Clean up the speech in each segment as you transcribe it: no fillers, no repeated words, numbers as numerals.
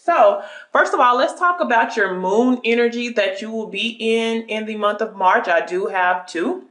So first of all, let's talk about your moon energy that you will be in the month of March. I do have two.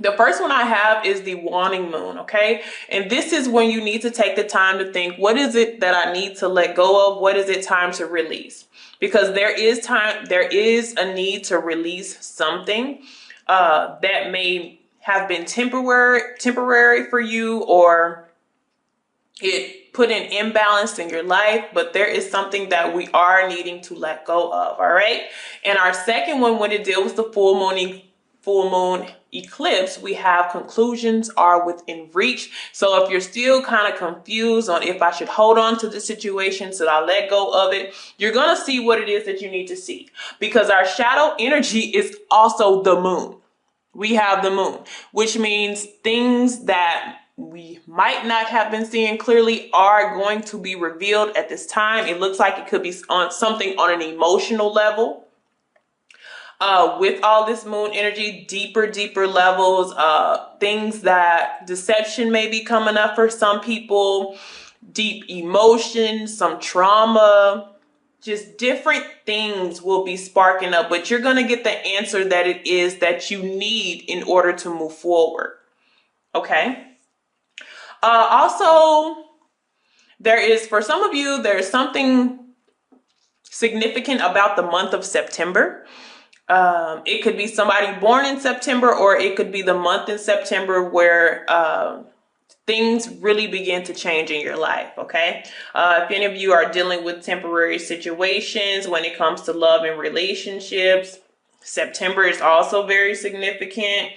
The first one I have is the waning moon, okay? And this is when you need to take the time to think, what is it that I need to let go of? What is it time to release? Because there is a need to release something that may have been temporary for you, or it put an imbalance in your life, but there is something that we are needing to let go of, all right? And our second one, when it deals with the full moon eclipse, we have conclusions are within reach. So if you're still kind of confused on if I should hold on to the situation, should I let go of it, you're going to see what it is that you need to see, because our shadow energy is also the moon. We have the moon, which means things that we might not have been seeing clearly are going to be revealed at this time. It looks like it could be on something on an emotional level. With all this moon energy, deeper levels, things that deception may be coming up for some people, deep emotions, some trauma, just different things will be sparking up, but you're going to get the answer that it is that you need in order to move forward. Okay. Also, for some of you, there's something significant about the month of September. It could be somebody born in September, or it could be the month in September where things really begin to change in your life, okay? If any of you are dealing with temporary situations when it comes to love and relationships, September is also very significant.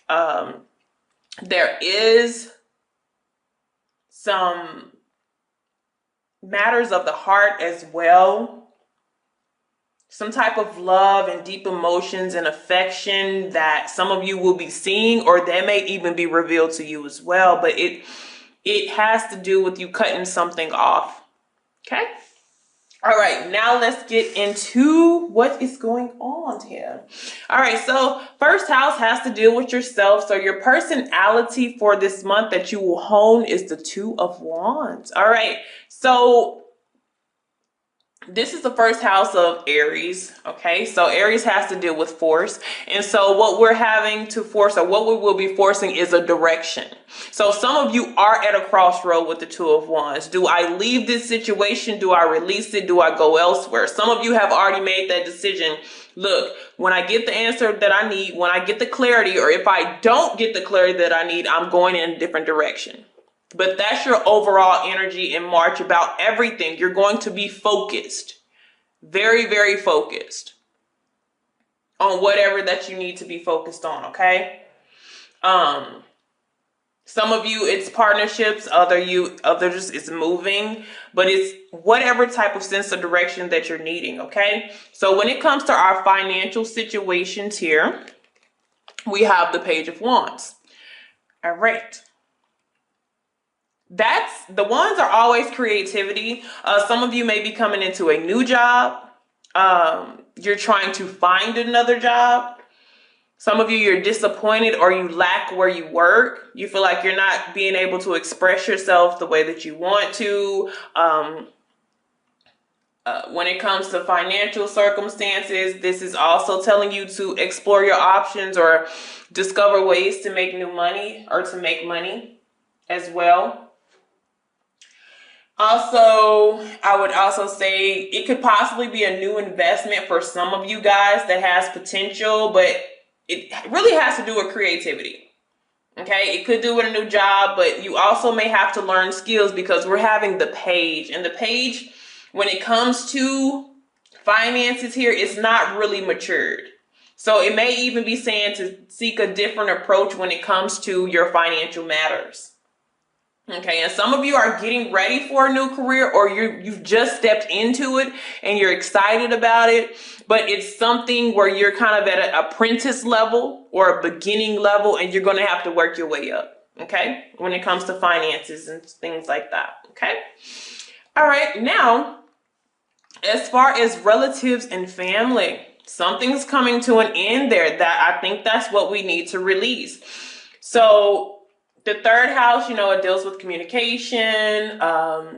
There is some matters of the heart as well. Some type of love and deep emotions and affection that some of you will be seeing, or that may even be revealed to you as well. But it has to do with you cutting something off. Okay. All right. Now let's get into what is going on here. All right. So first house has to deal with yourself. So your personality for this month that you will hone is the Two of Wands. All right. So this is the first house of Aries, okay? So Aries has to deal with force. And so what we're having to force, or what we will be forcing, is a direction. So some of you are at a crossroad with the Two of Wands. Do I leave this situation? Do I release it? Do I go elsewhere? Some of you have already made that decision. Look, when I get the answer that I need, when I get the clarity, or if I don't get the clarity that I need, I'm going in a different direction. But that's your overall energy in March about everything. You're going to be focused, very focused on whatever that you need to be focused on, okay? Some of you, it's partnerships, others it's moving, but it's whatever type of sense of direction that you're needing, okay? So when it comes to our financial situations here, we have the Page of Wands. All right. The ones are always creativity. Some of you may be coming into a new job. You're trying to find another job. Some of you, you're disappointed, or you lack where you work. You feel like you're not being able to express yourself the way that you want to. When it comes to financial circumstances, this is also telling you to explore your options or discover ways to make new money, or to make money as well. Also, I would also say it could possibly be a new investment for some of you guys that has potential, but it really has to do with creativity. Okay, it could do with a new job, but you also may have to learn skills, because we're having the Page. And the Page, when it comes to finances here, it's not really matured. So it may even be saying to seek a different approach when it comes to your financial matters. Okay, and some of you are getting ready for a new career, or you've just stepped into it and you're excited about it, but it's something where you're kind of at an apprentice level or a beginning level, and you're going to have to work your way up, okay, when it comes to finances and things like that, okay? All right, now, as far as relatives and family, something's coming to an end there that I think that's what we need to release. So The third house, you know, it deals with communication.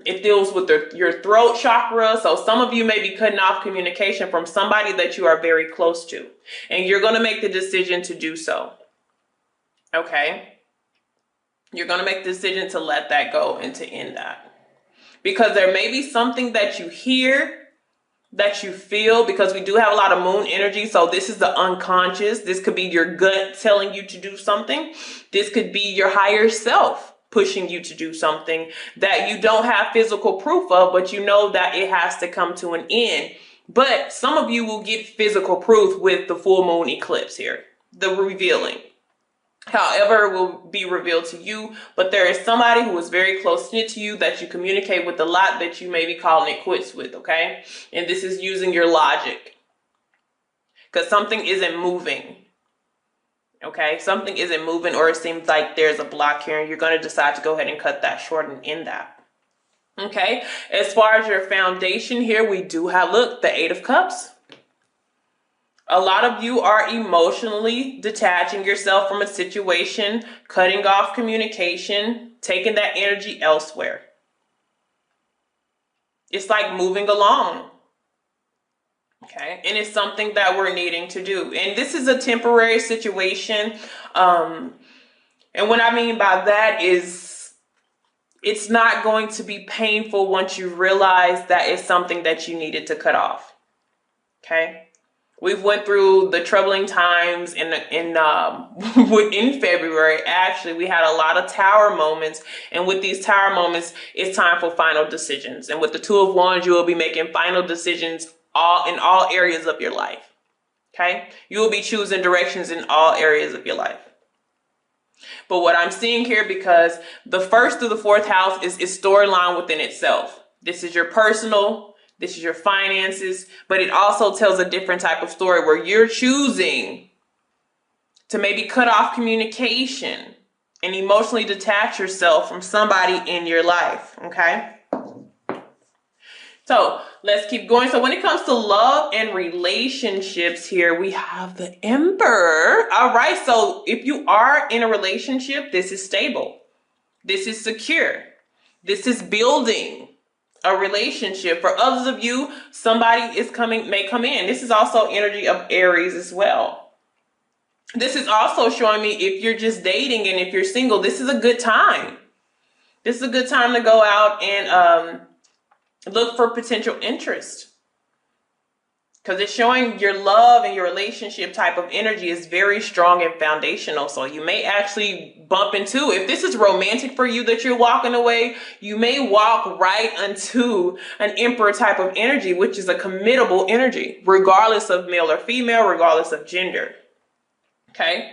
It deals with your throat chakra. So some of you may be cutting off communication from somebody that you are very close to, and you're going to make the decision to do so. Okay. You're going to make the decision to let that go and to end that, because there may be something that you hear, that you feel, because we do have a lot of moon energy. So this is the unconscious. This could be your gut telling you to do something. This could be your higher self pushing you to do something that you don't have physical proof of, but you know that it has to come to an end. But some of you will get physical proof with the full moon eclipse here, the revealing. However, it will be revealed to you, but there is somebody who is very close knit to you that you communicate with a lot that you may be calling it quits with, okay? And this is using your logic, because something isn't moving, okay? Something isn't moving, or it seems like there's a block here, and you're going to decide to go ahead and cut that short and end that, okay? As far as your foundation here, we do have, look, the Eight of Cups. A lot of you are emotionally detaching yourself from a situation, cutting off communication, taking that energy elsewhere. It's like moving along. Okay, and it's something that we're needing to do. And this is a temporary situation. And what I mean by that is it's not going to be painful once you realize that it's something that you needed to cut off. Okay. We've went through the troubling times in February. Actually, we had a lot of tower moments. And with these tower moments, it's time for final decisions. And with the Two of Wands, you will be making final decisions in all areas of your life. Okay? You will be choosing directions in all areas of your life. But what I'm seeing here, because the first through the fourth house is storyline within itself. This is your personal. This is your finances, but it also tells a different type of story where you're choosing to maybe cut off communication and emotionally detach yourself from somebody in your life, okay? So let's keep going. So when it comes to love and relationships here, we have the Emperor. All right, so if you are in a relationship, this is stable. This is secure. This is building a relationship. For others of you, somebody may come in. This is also energy of Aries as well. This is also showing me if you're just dating and if you're single, this is a good time. This is a good time to go out and look for potential interest. Because it's showing your love and your relationship type of energy is very strong and foundational. So you may actually bump into, if this is romantic for you that you're walking away, you may walk right into an Emperor type of energy, which is a committable energy, regardless of male or female, regardless of gender. Okay.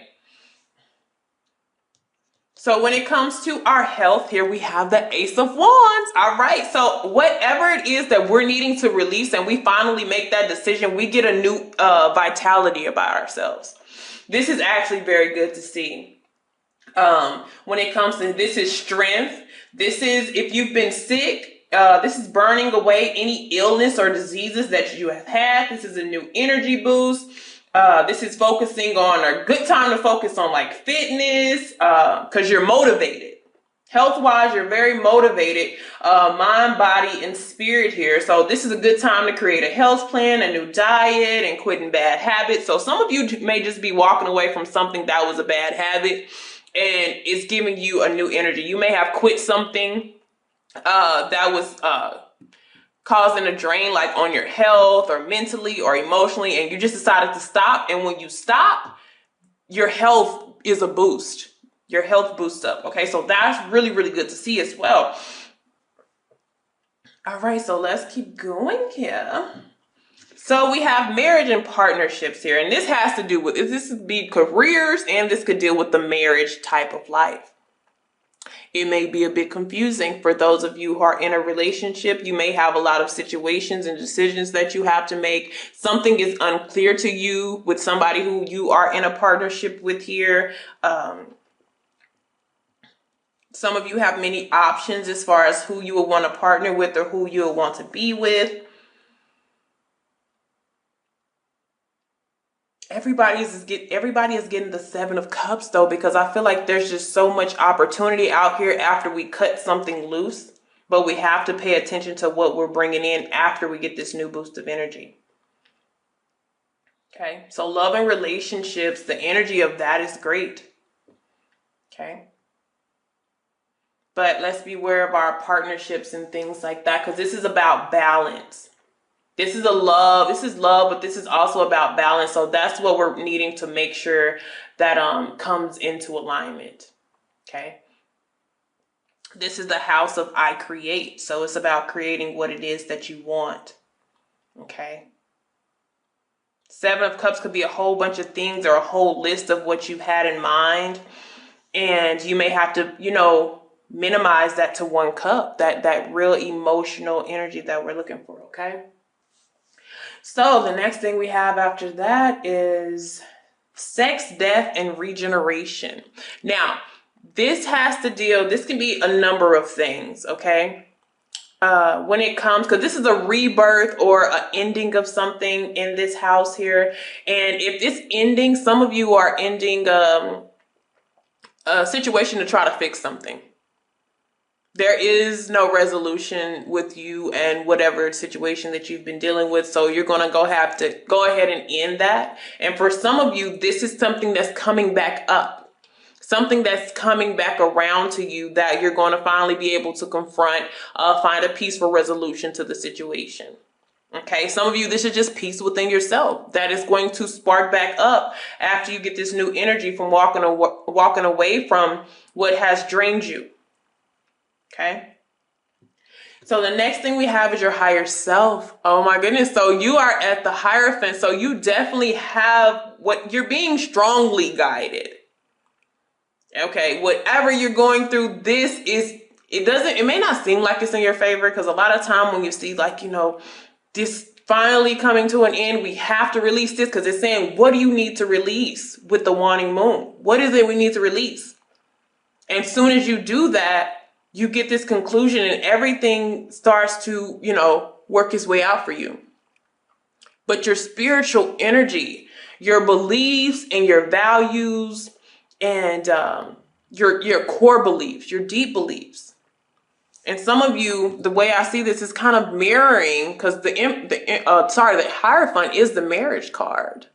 So when it comes to our health here, we have the Ace of Wands. All right. So whatever it is that we're needing to release and we finally make that decision, we get a new vitality about ourselves. This is actually very good to see. When it comes to, this is strength. This is, if you've been sick, this is burning away any illness or diseases that you have had. This is a new energy boost. This is focusing on a good time to focus on like fitness, because you're motivated. Health-wise, you're very motivated, mind, body, and spirit here. So this is a good time to create a health plan, a new diet, and quitting bad habits. So some of you may just be walking away from something that was a bad habit and it's giving you a new energy. You may have quit something that was causing a drain like on your health or mentally or emotionally, and you just decided to stop. And when you stop, your health is a boost. Your health boosts up. Okay, so that's really, really good to see as well. All right, so let's keep going here. So we have marriage and partnerships here, and this has to do with, this could be careers, and this could deal with the marriage type of life. It may be a bit confusing for those of you who are in a relationship. You may have a lot of situations and decisions that you have to make. Something is unclear to you with somebody who you are in a partnership with here. Some of you have many options as far as who you will want to partner with or who you will want to be with. everybody is getting the Seven of Cups though, because I feel like there's just so much opportunity out here after we cut something loose, but we have to pay attention to what we're bringing in after we get this new boost of energy. Okay, so love and relationships, the energy of that is great. Okay, but let's be aware of our partnerships and things like that, because this is about balance. This is love, but this is also about balance. So that's what we're needing to make sure that comes into alignment. Okay. This is the house of I create. So it's about creating what it is that you want. Okay. Seven of Cups could be a whole bunch of things or a whole list of what you've had in mind. And you may have to, minimize that to one cup, that real emotional energy that we're looking for. Okay. So the next thing we have after that is sex, death, and regeneration. Now, this can be a number of things, okay? When it comes, because this is a rebirth or an ending of something in this house here. And if it's ending, some of you are ending a situation to try to fix something. There is no resolution with you and whatever situation that you've been dealing with. So you're going to have to go ahead and end that. And for some of you, this is something that's coming back up, something that's coming back around to you that you're going to finally be able to confront, find a peaceful resolution to the situation. Okay, some of you, this is just peace within yourself that is going to spark back up after you get this new energy from walking away from what has drained you. Okay. So the next thing we have is your higher self. Oh my goodness. So you are at the Hierophant. So you definitely have you're being strongly guided. Okay. Whatever you're going through, it may not seem like it's in your favor, because a lot of time when you see this finally coming to an end, we have to release this, because it's saying, what do you need to release with the waning moon? What is it we need to release? And as soon as you do that, you get this conclusion and everything starts to, work its way out for you. But your spiritual energy, your beliefs and your values and your core beliefs, your deep beliefs. And some of you, the way I see this is kind of mirroring, because the Hierophant is the marriage card.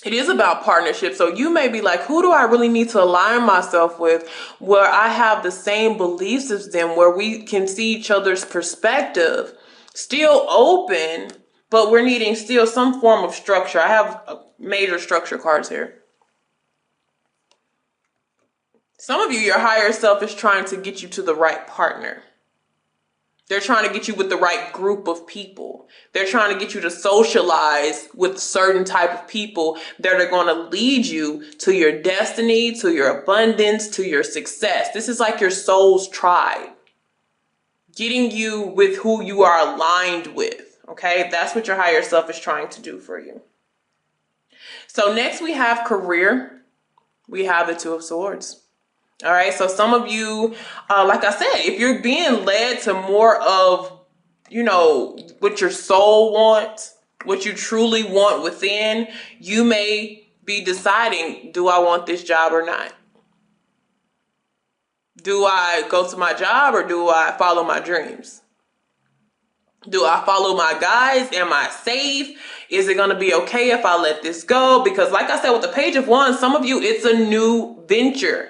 It is about partnership. So you may be like, who do I really need to align myself with, where I have the same beliefs as them, where we can see each other's perspective, still open, but we're needing still some form of structure. I have major structure cards here. Some of you, your higher self is trying to get you to the right partner. They're trying to get you with the right group of people. They're trying to get you to socialize with certain type of people that are going to lead you to your destiny, to your abundance, to your success. This is like your soul's tribe, getting you with who you are aligned with. Okay, that's what your higher self is trying to do for you. So next we have career. We have the Two of Swords. All right. So some of you, like I said, if you're being led to more of, what your soul wants, what you truly want within, you may be deciding, do I want this job or not? Do I go to my job or do I follow my dreams? Do I follow my guides? Am I safe? Is it going to be okay if I let this go? Because like I said, with the Page of Wands, some of you, it's a new venture.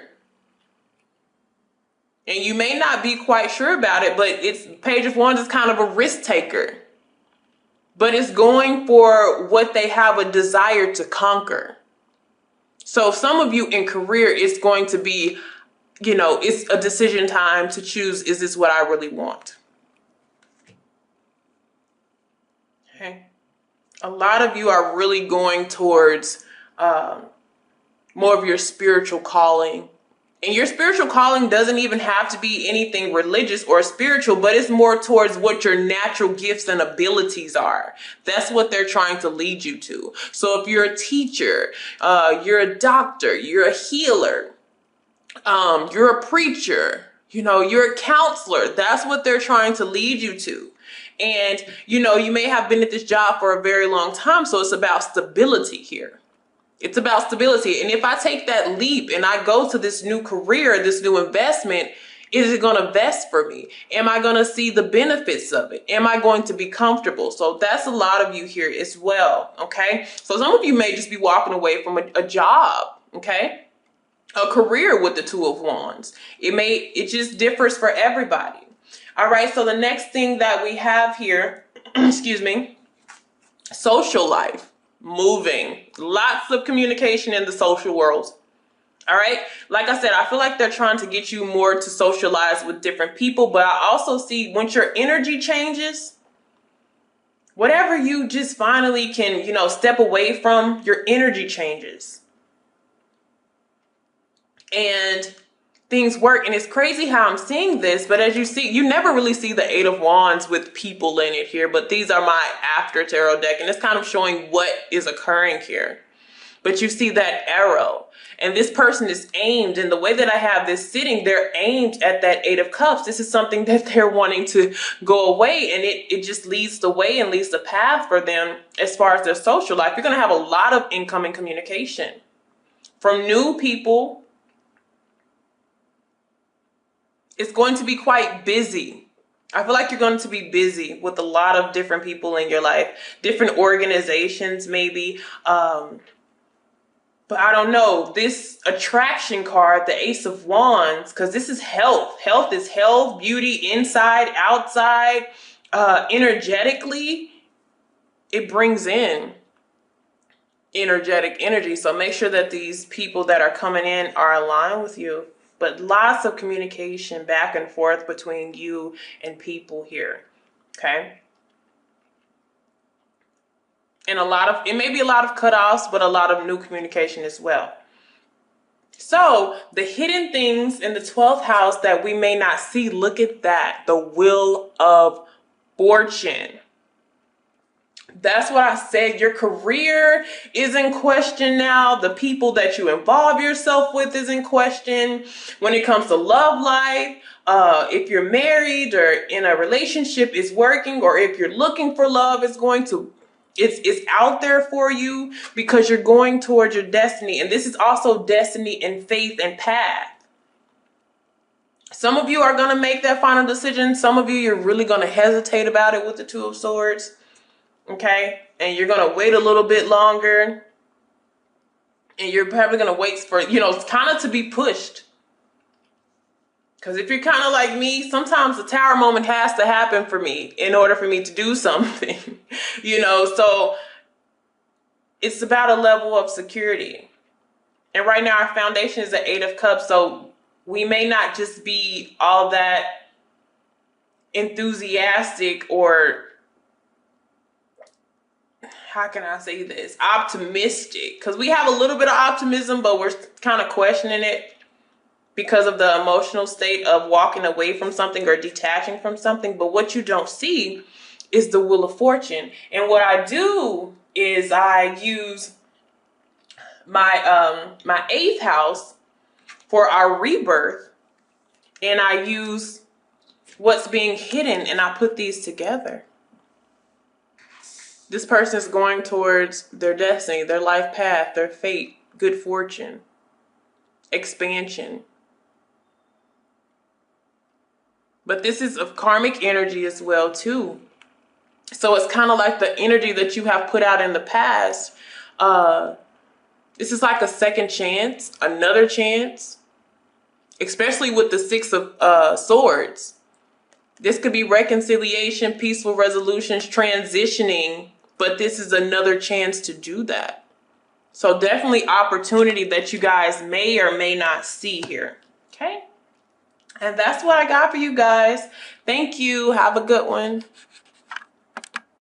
And you may not be quite sure about it, but Page of Wands is kind of a risk taker. But it's going for what they have a desire to conquer. So some of you in career, it's going to be, it's a decision time to choose, is this what I really want? Okay. A lot of you are really going towards more of your spiritual calling. And your spiritual calling doesn't even have to be anything religious or spiritual, but it's more towards what your natural gifts and abilities are. That's what they're trying to lead you to. So if you're a teacher, you're a doctor, you're a healer, you're a preacher, you're a counselor. That's what they're trying to lead you to. And, you know, you may have been at this job for a very long time. So it's about stability here. It's about stability. And if I take that leap and I go to this new career, this new investment, is it going to vest for me? Am I going to see the benefits of it? Am I going to be comfortable? So that's a lot of you here as well. Okay. So some of you may just be walking away from a job. Okay. A career with the Two of Wands. It just differs for everybody. All right. So the next thing that we have here, excuse me, social life, moving, lots of communication in the social world. All right. Like I said, I feel like they're trying to get you more to socialize with different people. But I also see once your energy changes, whatever you just finally can, you know, step away from, your energy changes. And things work. And it's crazy how I'm seeing this. But as you see, you never really see the Eight of Wands with people in it here. But these are my after tarot deck. And it's kind of showing what is occurring here. But you see that arrow. And this person is aimed, and the way that I have this sitting, they're aimed at that Eight of Cups. This is something that they're wanting to go away, and it just leads the way and leads the path for them as far as their social life. You're going to have a lot of incoming communication from new people. It's going to be quite busy. I feel like you're going to be busy with a lot of different people in your life, different organizations maybe, but I don't know, this attraction card, the Ace of Wands, because this is health. Health is health, beauty, inside, outside, energetically. It brings in energetic energy. So make sure that these people that are coming in are aligned with you. But lots of communication back and forth between you and people here. Okay. And it may be a lot of cutoffs, but a lot of new communication as well. So the hidden things in the 12th house that we may not see, look at that. The Wheel of Fortune. That's what I said. Your career is in question now. The people that you involve yourself with is in question. When it comes to love life, if you're married or in a relationship is working, or if you're looking for love, it's out there for you because you're going towards your destiny. And this is also destiny and faith and path. Some of you are going to make that final decision. Some of you, you're really going to hesitate about it with the Two of Swords. Okay. And you're going to wait a little bit longer. And you're probably going to wait for, it's kind of to be pushed. Because if you're kind of like me, sometimes the tower moment has to happen for me in order for me to do something, so it's about a level of security. And right now our foundation is the Eight of Cups. So we may not just be all that enthusiastic or, how can I say this, optimistic. Because we have a little bit of optimism, but we're kind of questioning it. Because of the emotional state of walking away from something or detaching from something. But what you don't see is the Wheel of Fortune. And what I do is I use my my 8th house for our rebirth. And I use what's being hidden and I put these together. This person is going towards their destiny, their life path, their fate, good fortune, expansion. But this is of karmic energy as well, too. So it's kind of like the energy that you have put out in the past. This is like a second chance, another chance, especially with the 6 of Swords. This could be reconciliation, peaceful resolutions, transitioning, but this is another chance to do that. So definitely opportunity that you guys may or may not see here. Okay. And that's what I got for you guys. Thank you. Have a good one.